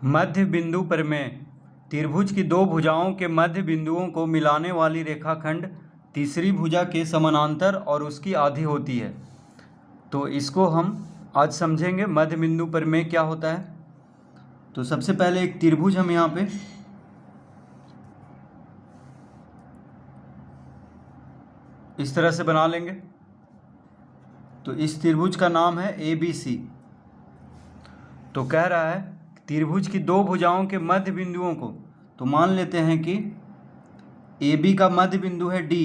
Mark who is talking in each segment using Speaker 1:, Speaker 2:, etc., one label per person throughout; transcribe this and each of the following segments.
Speaker 1: मध्य बिंदु प्रमेय। त्रिभुज की दो भुजाओं के मध्य बिंदुओं को मिलाने वाली रेखाखंड तीसरी भुजा के समानांतर और उसकी आधी होती है। तो इसको हम आज समझेंगे मध्य बिंदु प्रमेय क्या होता है। तो सबसे पहले एक त्रिभुज हम यहाँ पे इस तरह से बना लेंगे। तो इस त्रिभुज का नाम है ABC। तो कह रहा है त्रिभुज की दो भुजाओं के मध्य बिंदुओं को, तो मान लेते हैं कि AB का मध्य बिंदु है D।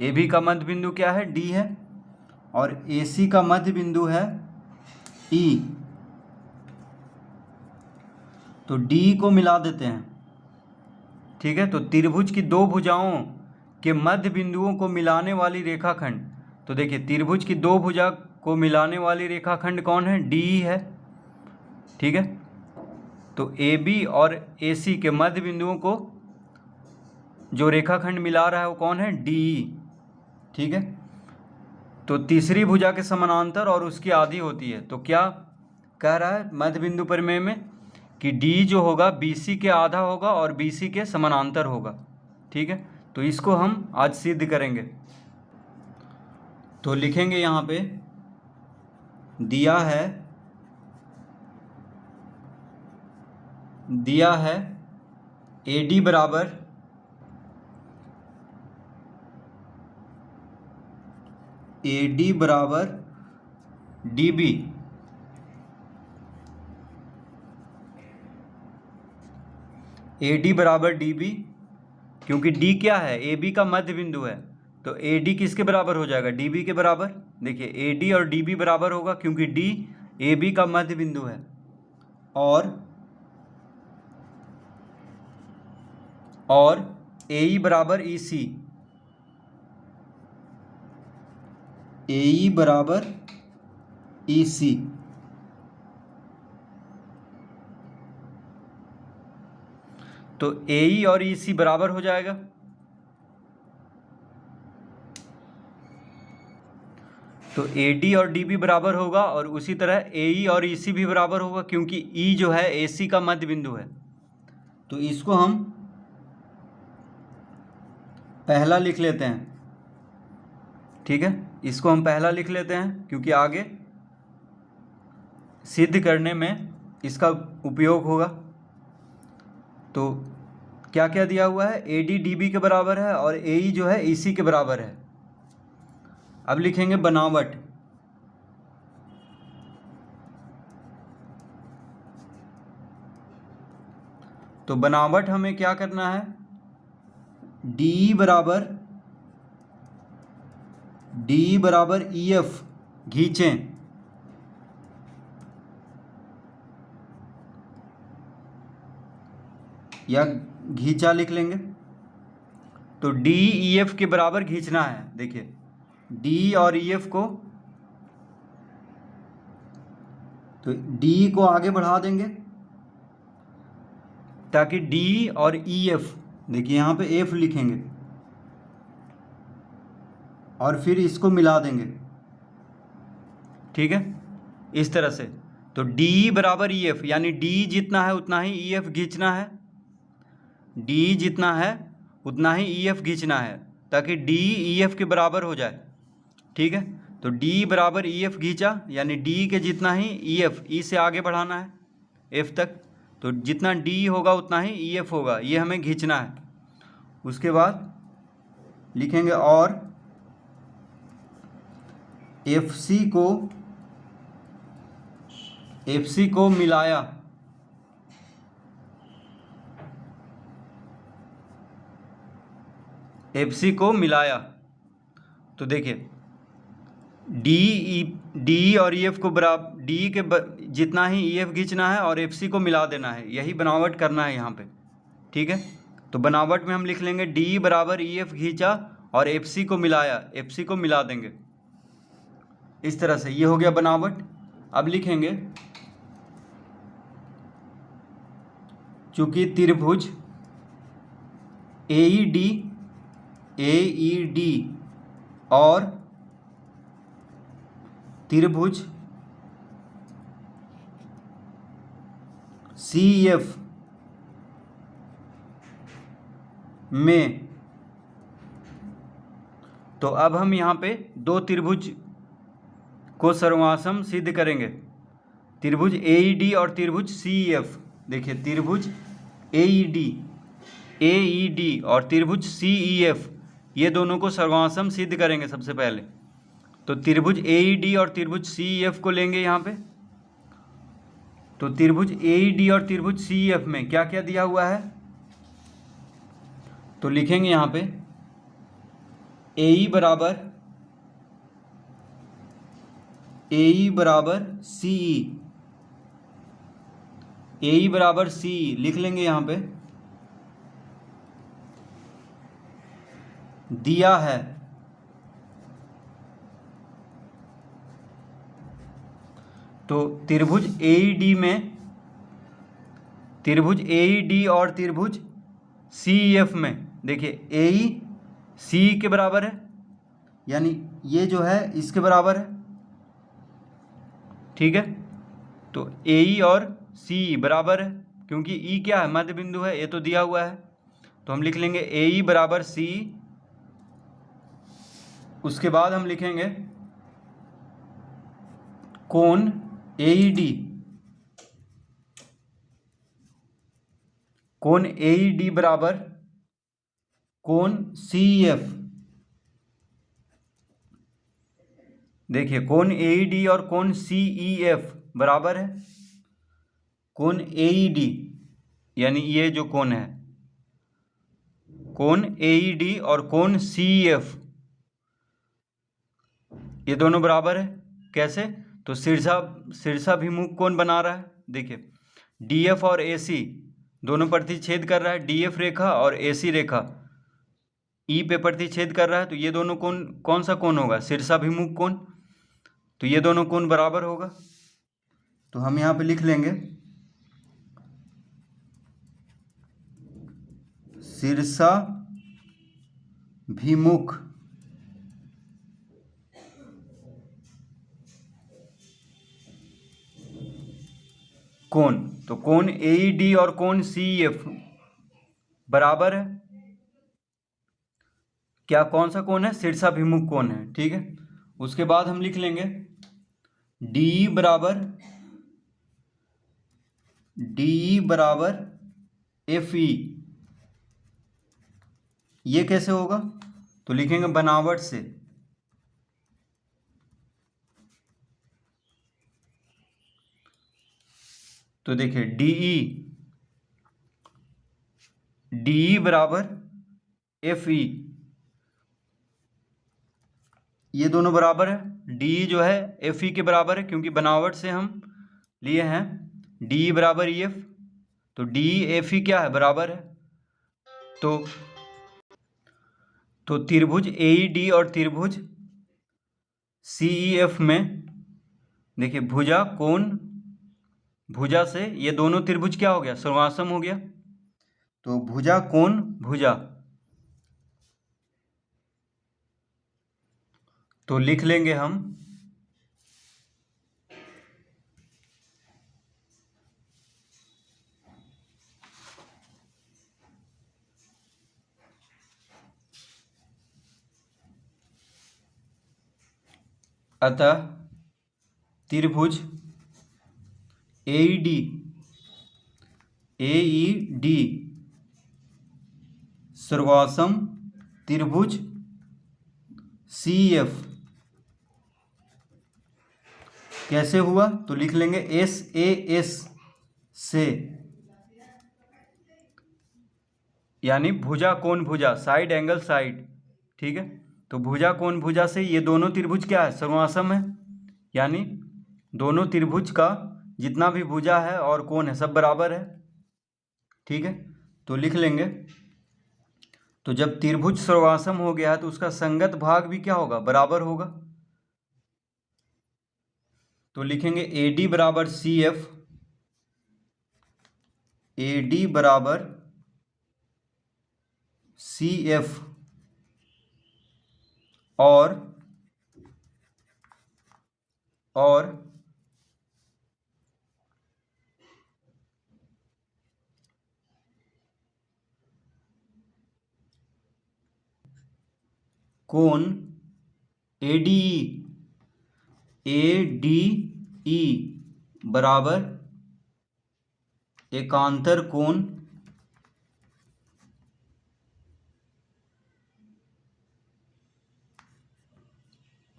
Speaker 1: AB का मध्य बिंदु क्या है? D है। और AC का मध्य बिंदु है E। तो D को मिला देते हैं, ठीक है। तो त्रिभुज की दो भुजाओं के मध्य बिंदुओं को मिलाने वाली रेखाखंड, तो देखिए त्रिभुज की दो भुजा को मिलाने वाली रेखाखंड कौन है? D है, ठीक है। तो AB और AC के मध्य बिंदुओं को जो रेखाखंड मिला रहा है वो कौन है? DE, ठीक है। तो तीसरी भुजा के समानांतर और उसकी आधी होती है। तो क्या कह रहा है मध्य बिंदु प्रमेय में कि D जो होगा BC के आधा होगा और BC के समानांतर होगा, ठीक है। तो इसको हम आज सिद्ध करेंगे। तो लिखेंगे यहाँ पे दिया है AD बराबर DB। AD बराबर DB, क्योंकि D क्या है? AB का मध्य बिंदु है। तो AD किसके बराबर हो जाएगा? DB के बराबर। देखिए AD और DB बराबर होगा क्योंकि D AB का मध्य बिंदु है। और AE बराबर EC। AE बराबर EC। तो AE और EC बराबर हो जाएगा। तो AD और DB बराबर होगा और उसी तरह AE और EC भी बराबर होगा क्योंकि E जो है AC का मध्य बिंदु है। तो इसको हम पहला लिख लेते हैं, ठीक है। इसको हम पहला लिख लेते हैं क्योंकि आगे सिद्ध करने में इसका उपयोग होगा। तो क्या क्या दिया हुआ है? AD DB के बराबर है और AE जो है EC के बराबर है। अब लिखेंगे बनावट। तो बनावट हमें क्या करना है? DE बराबर EF खींचें, या घींचा लिख लेंगे। तो DEF के बराबर खींचना है। देखिए D और EF को, तो D को आगे बढ़ा देंगे ताकि D और EF, देखिए यहाँ पे F लिखेंगे और फिर इसको मिला देंगे, ठीक है, इस तरह से। तो D बराबर EF, यानी D जितना है उतना ही EF खींचना है। D जितना है उतना ही EF खींचना है ताकि D EF के बराबर हो जाए, ठीक है। तो D बराबर EF खींचा, यानी D के जितना ही EF, E से आगे बढ़ाना है F तक। तो जितना D होगा उतना ही EF होगा, ये हमें खींचना है। उसके बाद लिखेंगे और FC को मिलाया। FC को मिलाया। तो देखिए D और EF को बराबर, D के जितना ही EF खींचना है और FC को मिला देना है, यही बनावट करना है यहाँ पे, ठीक है। तो बनावट में हम लिख लेंगे D बराबर EF खींचा और FC को मिलाया, FC को मिला देंगे इस तरह से। ये हो गया बनावट। अब लिखेंगे चूंकि त्रिभुज AED और त्रिभुज सी एफ में, तो अब हम यहाँ पे दो त्रिभुज को सर्वासम सिद्ध करेंगे, त्रिभुज AED और त्रिभुज CEF। देखिए त्रिभुज AED और त्रिभुज CEF, ये दोनों को सर्वासम सिद्ध करेंगे सबसे पहले। तो त्रिभुज AED और त्रिभुज CEF को लेंगे यहाँ पे। तो त्रिभुज AED और त्रिभुज CEF में क्या क्या दिया हुआ है, तो लिखेंगे यहाँ पे AE बराबर CE लिख लेंगे यहाँ पे, दिया है। तो त्रिभुज AED और त्रिभुज CEF में देखिए AE CE के बराबर है, यानी ये जो है इसके बराबर है, ठीक है। तो AE और CE बराबर है, क्योंकि E क्या है, मध्य बिंदु है, ये तो दिया हुआ है। तो हम लिख लेंगे AE बराबर CE। उसके बाद हम लिखेंगे कोण AED, कोण AED बराबर कोण CEF। देखिए कोण AED और कोण CEF बराबर है। कोण AED यानी ये जो कोण है, कोण AED और कोण CEF, ये दोनों बराबर है। कैसे, तो शीर्षाभिमुख कोण बना रहा है। देखिए DF और AC दोनों प्रतिच्छेद कर रहा है, DF रेखा और AC रेखा E पे प्रतिच्छेद कर रहा है। तो ये दोनों कोण कौन सा कोण होगा, शीर्षाभिमुख कोण। तो ये दोनों कोण बराबर होगा। तो हम यहाँ पे लिख लेंगे शीर्षाभिमुख कोण। तो कोण AED और कोण CEF बराबर है क्या, कौन सा कोण है, शीर्षाभिमुख कोण है, ठीक है। उसके बाद हम लिख लेंगे DE बराबर FE। ये कैसे होगा, तो लिखेंगे बनावट से। तो देखिए DE बराबर FE, ये दोनों बराबर है। DE जो है FE के बराबर है, क्योंकि बनावट से हम लिए हैं DE बराबर EF। तो DE FE क्या है, बराबर है। तो त्रिभुज AED और त्रिभुज CEF में देखिए भुजा से ये दोनों त्रिभुज क्या हो गया, सर्वासम हो गया। तो भुजा कोण भुजा, तो लिख लेंगे हम अतः त्रिभुज AED सर्वासम त्रिभुज CEF कैसे हुआ, तो लिख लेंगे SAS से, यानी भुजा कोण भुजा, साइड एंगल साइड, ठीक है। तो भुजा कोण भुजा से ये दोनों त्रिभुज क्या है, सर्वासम है, यानी दोनों त्रिभुज का जितना भी भुजा है और कोण है सब बराबर है, ठीक है। तो लिख लेंगे, तो जब त्रिभुज सर्वासम हो गया तो उसका संगत भाग भी क्या होगा, बराबर होगा। तो लिखेंगे AD बराबर CF, AD बराबर CF और कोण ADE बराबर एकांतर कोण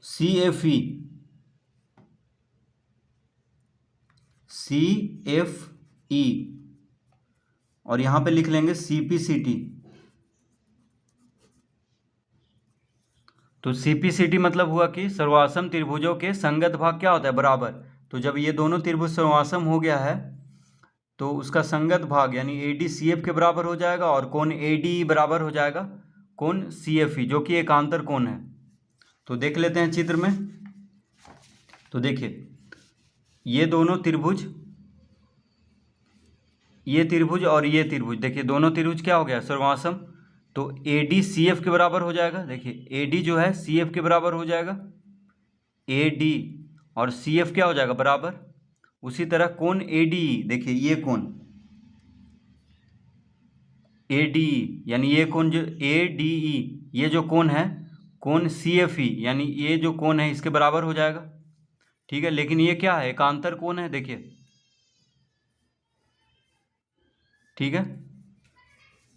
Speaker 1: CFE और यहाँ पे लिख लेंगे CPCT। तो CPCT मतलब हुआ कि सर्वासम त्रिभुजों के संगत भाग क्या होता है, बराबर। तो जब ये दोनों त्रिभुज सर्वासम हो गया है तो उसका संगत भाग यानी ADCF के बराबर हो जाएगा और कोण ADE बराबर हो जाएगा कोण CFE, जो कि एकांतर कोण है। तो देख लेते हैं चित्र में। तो देखिए ये दोनों त्रिभुज, ये त्रिभुज और ये त्रिभुज, देखिए दोनों त्रिभुज क्या हो गया, सर्वासम। तो AD CF के बराबर हो जाएगा। देखिए AD जो है CF के बराबर हो जाएगा, AD और CF क्या हो जाएगा, बराबर। उसी तरह कोण ADE, देखिए ये कोण ADE यानी ये कोण जो ADE, ये जो कोण है कोण CFE यानी ये जो कोण है इसके बराबर हो जाएगा। ठीक है, लेकिन ये क्या है, एकांतर कोण है, देखिए। ठीक है,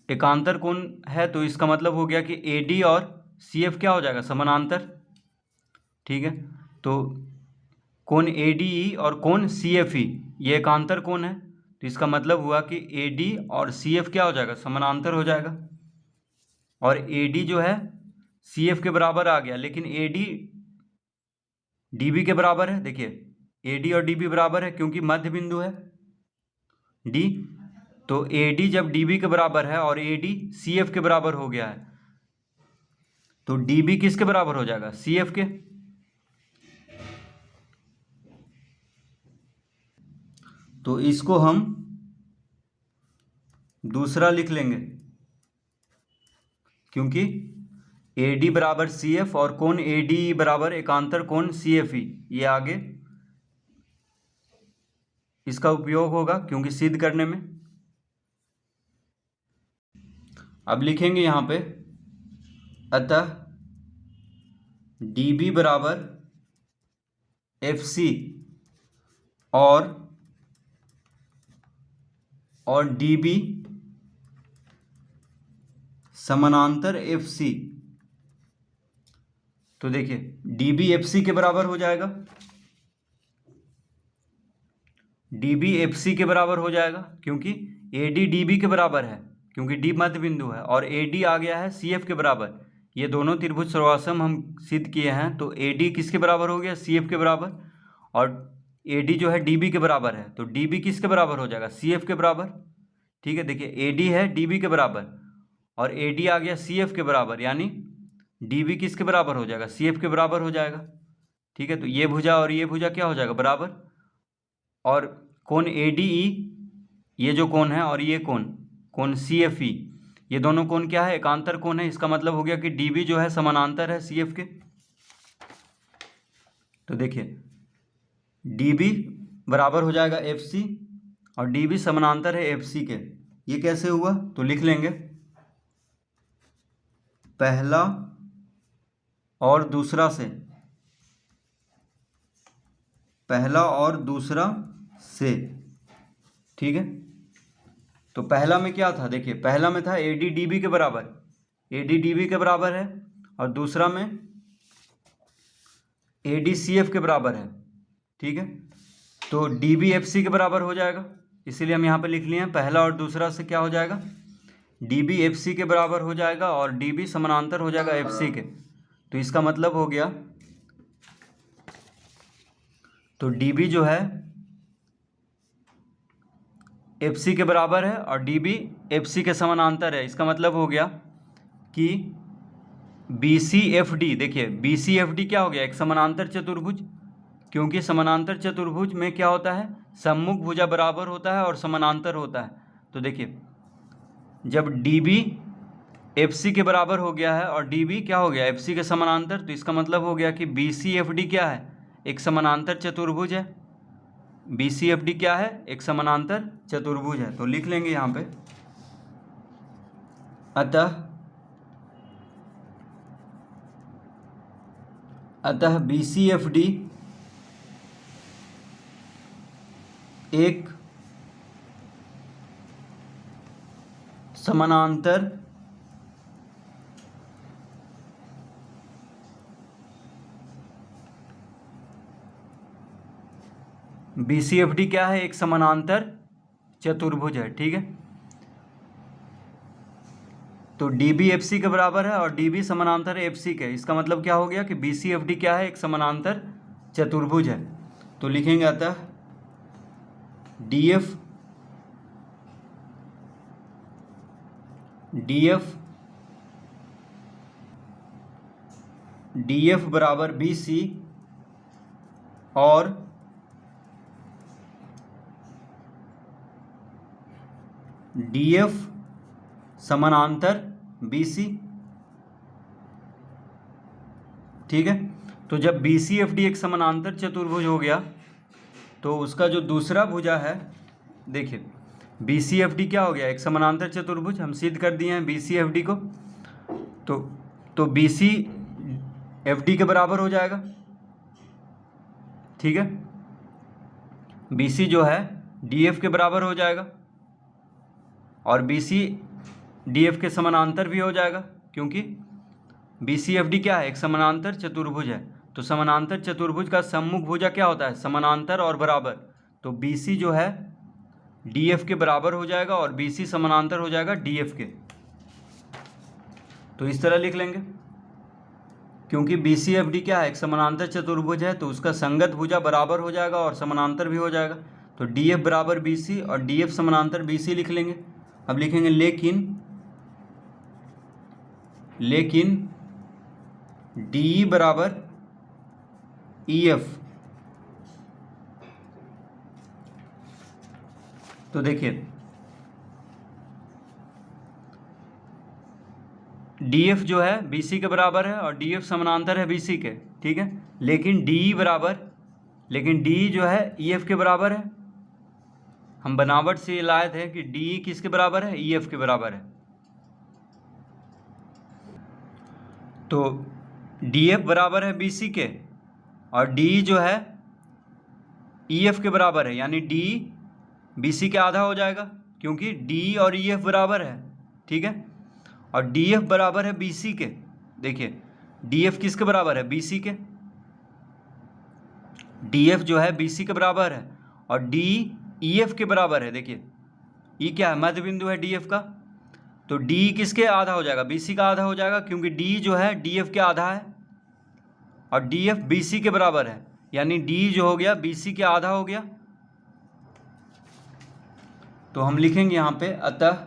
Speaker 1: एकांतर कोण है तो इसका मतलब हो गया कि AD और CF क्या हो जाएगा, समानांतर। ठीक है, तो कोण ADE और कोण CFE ये एकांतर कोण है, तो इसका मतलब हुआ कि AD और CF क्या हो जाएगा, समानांतर हो जाएगा। और AD जो है CF के बराबर आ गया, लेकिन AD DB के बराबर है। देखिए AD और DB बराबर है क्योंकि मध्य बिंदु है D। तो AD जब DB के बराबर है और AD CF के बराबर हो गया है तो DB किसके बराबर हो जाएगा, CF के। तो इसको हम दूसरा लिख लेंगे क्योंकि AD बराबर CF और कोण ADE बराबर एकांतर कोण CFE, ये आगे इसका उपयोग होगा क्योंकि सिद्ध करने में। अब लिखेंगे यहाँ पे, अतः DB बराबर FC और DB समानांतर FC। तो देखिए DB FC के बराबर हो जाएगा, DB FC के बराबर हो जाएगा क्योंकि AD DB के बराबर है क्योंकि D मध्य बिंदु है, और AD आ गया है CF के बराबर। ये दोनों त्रिभुज सर्वासम हम सिद्ध किए हैं, तो AD किसके बराबर हो गया, CF के बराबर। और AD जो है DB के बराबर है, तो DB किसके बराबर हो जाएगा, CF के बराबर। ठीक है, देखिए AD है DB के बराबर और AD आ गया CF के बराबर, यानी DB किसके बराबर हो जाएगा, CF के बराबर हो जाएगा। ठीक है, तो ये भुजा और ये भुजा क्या हो जाएगा, बराबर। और कोण ADE ये जो कोण है और ये कोण CFE, ये दोनों कोण क्या है, एकांतर कोण है। इसका मतलब हो गया कि DB जो है समानांतर है CF के। तो देखिए DB बराबर हो जाएगा FC और DB समानांतर है FC के। ये कैसे हुआ, तो लिख लेंगे, पहला और दूसरा से, पहला और दूसरा से। ठीक है, तो पहला में क्या था, देखिए पहला में था AD DB के बराबर, AD DB के बराबर है, और दूसरा में AD CF के बराबर है। ठीक है, तो DB FC के बराबर हो जाएगा, इसीलिए हम यहाँ पे लिख लिए हैं, पहला और दूसरा से क्या हो जाएगा, DB FC के बराबर हो जाएगा और DB समानांतर हो जाएगा FC के। तो इसका मतलब हो गया, तो DB जो है FC के बराबर है और DB FC के समानांतर है। इसका मतलब हो गया कि BCFD, देखिए BCFD क्या हो गया, एक समानांतर चतुर्भुज, क्योंकि समानांतर चतुर्भुज में क्या होता है, सम्मुख भुजा बराबर होता है और समानांतर होता है। तो देखिए जब DB FC के बराबर हो गया है और DB क्या हो गया, FC के समानांतर, तो इसका मतलब हो गया कि BCFD क्या है, एक समानांतर चतुर्भुज है। BCFD क्या है, एक समानांतर चतुर्भुज है। तो लिख लेंगे यहाँ पे, अतः अतः BCFD एक समानांतर BCFD क्या है? एक समानांतर चतुर्भुज है। ठीक है, तो DB FC के बराबर है और DB समानांतर FC के। इसका मतलब क्या हो गया कि BCFD क्या है? एक समानांतर चतुर्भुज है। तो लिखेंगे अतः DF बराबर BC और DF समानांतर BC। ठीक है, तो जब BCFD एक समानांतर चतुर्भुज हो गया तो उसका जो दूसरा भुजा है, देखिए BCFD क्या हो गया? एक समानांतर चतुर्भुज। हम सिद्ध कर दिए हैं BCFD को। तो BCFD के बराबर हो जाएगा। ठीक है, BC जो है DF के बराबर हो जाएगा और BC DF के समानांतर भी हो जाएगा, क्योंकि BCFD क्या है? एक समानांतर चतुर्भुज है। तो समानांतर चतुर्भुज का सम्मुख भुजा क्या होता है? समानांतर और बराबर। तो BC जो है DF के बराबर हो जाएगा और BC समानांतर हो जाएगा DF के। तो इस तरह लिख लेंगे, क्योंकि BCFD क्या है? एक समानांतर चतुर्भुज है, तो उसका संगत भुजा बराबर हो जाएगा और समानांतर भी हो जाएगा। तो DF बराबर BC और DF समानांतर BC लिख लेंगे। अब लिखेंगे लेकिन DE बराबर EF। तो देखिए DF जो है BC के बराबर है और DF समानांतर है BC के। ठीक है, लेकिन DE जो है EF के बराबर है। हम बनावट से लाए थे कि DE किसके बराबर है? EF के बराबर है। तो DF बराबर है BC के और DE जो है EF के बराबर है, यानी DE BC के आधा हो जाएगा, क्योंकि DE और EF बराबर है। ठीक है, और DF बराबर है BC के। देखिए DF किसके बराबर है? BC के। DF जो है BC के बराबर है और DE EF के बराबर है। देखिए E क्या है? मध्य बिंदु है DF का। तो DE किसके आधा हो जाएगा? BC का आधा हो जाएगा, क्योंकि DE जो है DF के आधा है और DF BC के बराबर है, यानी DE जो हो गया BC के आधा हो गया। तो हम लिखेंगे यहाँ पे अतः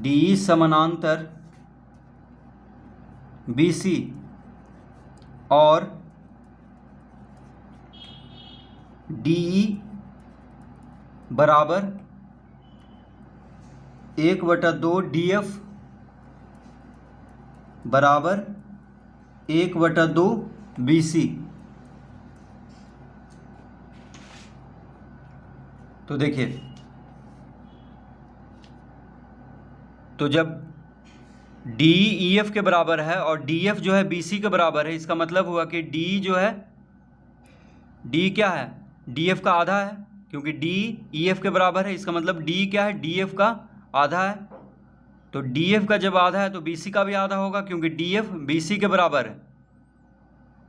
Speaker 1: DE समानांतर BC और DE बराबर 1/2 DF बराबर 1/2 BC। तो देखिए, तो जब DE EF के बराबर है और DF जो है BC के बराबर है, इसका मतलब हुआ कि DE जो है, DE क्या है? DF का आधा है, क्योंकि DE EF के बराबर है। इसका मतलब DE क्या है? DF का आधा है। तो DF का जब आधा है तो BC का भी आधा होगा, क्योंकि DF BC के बराबर है।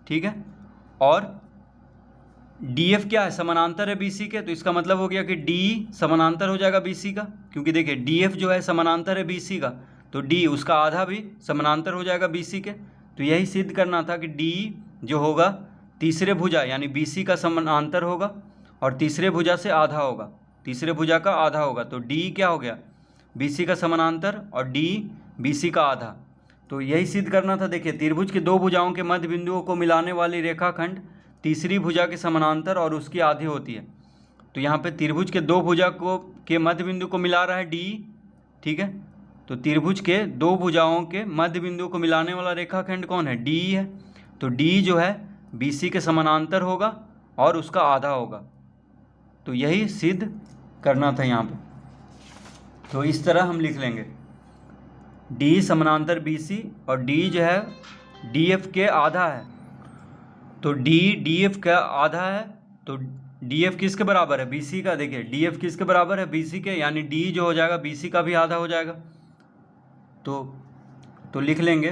Speaker 1: ठीक है, और DF क्या है? समानांतर है BC के। तो इसका मतलब हो गया कि DE समानांतर हो जाएगा BC का, क्योंकि देखिए DF जो है समानांतर है BC का, तो DE उसका आधा भी समानांतर हो जाएगा BC के। तो यही सिद्ध करना था कि DE जो होगा तीसरे भुजा यानी BC का समानांतर होगा और तीसरे भुजा से आधा होगा, तीसरे भुजा का आधा होगा। तो DE क्या हो गया? BC का समानांतर और DE BC का आधा। तो यही सिद्ध करना था। देखिए त्रिभुज के दो भुजाओं के मध्य बिंदुओं को मिलाने वाली रेखाखंड तीसरी भुजा के समानांतर और उसकी आधी होती है। तो यहाँ पे त्रिभुज के दो भुजा के मध्य बिंदु को मिला रहा है DE। ठीक है, तो त्रिभुज के दो भुजाओं के मध्य बिंदु को मिलाने वाला रेखाखंड कौन है? डी है। तो डी जो है BC के समानांतर होगा और उसका आधा होगा। तो यही सिद्ध करना था यहाँ पे। तो इस तरह हम लिख लेंगे D समानांतर BC और D जो है DF के आधा है। तो D DF का आधा है, तो DF किसके बराबर है? BC का। देखिए DF किसके बराबर है? BC के, यानी D जो हो जाएगा BC का भी आधा हो जाएगा। तो लिख लेंगे,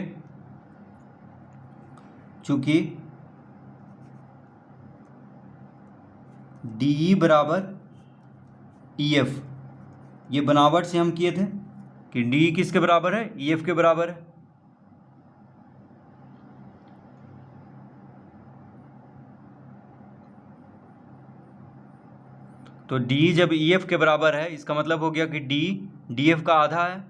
Speaker 1: चूंकि DE बराबर EF, ये बनावट से हम किए थे कि DE किसके बराबर है? EF के बराबर है। तो D जब EF के बराबर है, इसका मतलब हो गया कि D DF का आधा है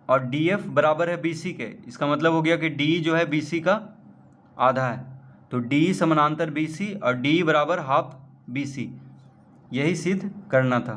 Speaker 1: और DF बराबर है BC के। इसका मतलब हो गया कि D जो है BC का आधा है। तो D समानांतर BC और D बराबर हाफ BC, यही सिद्ध करना था।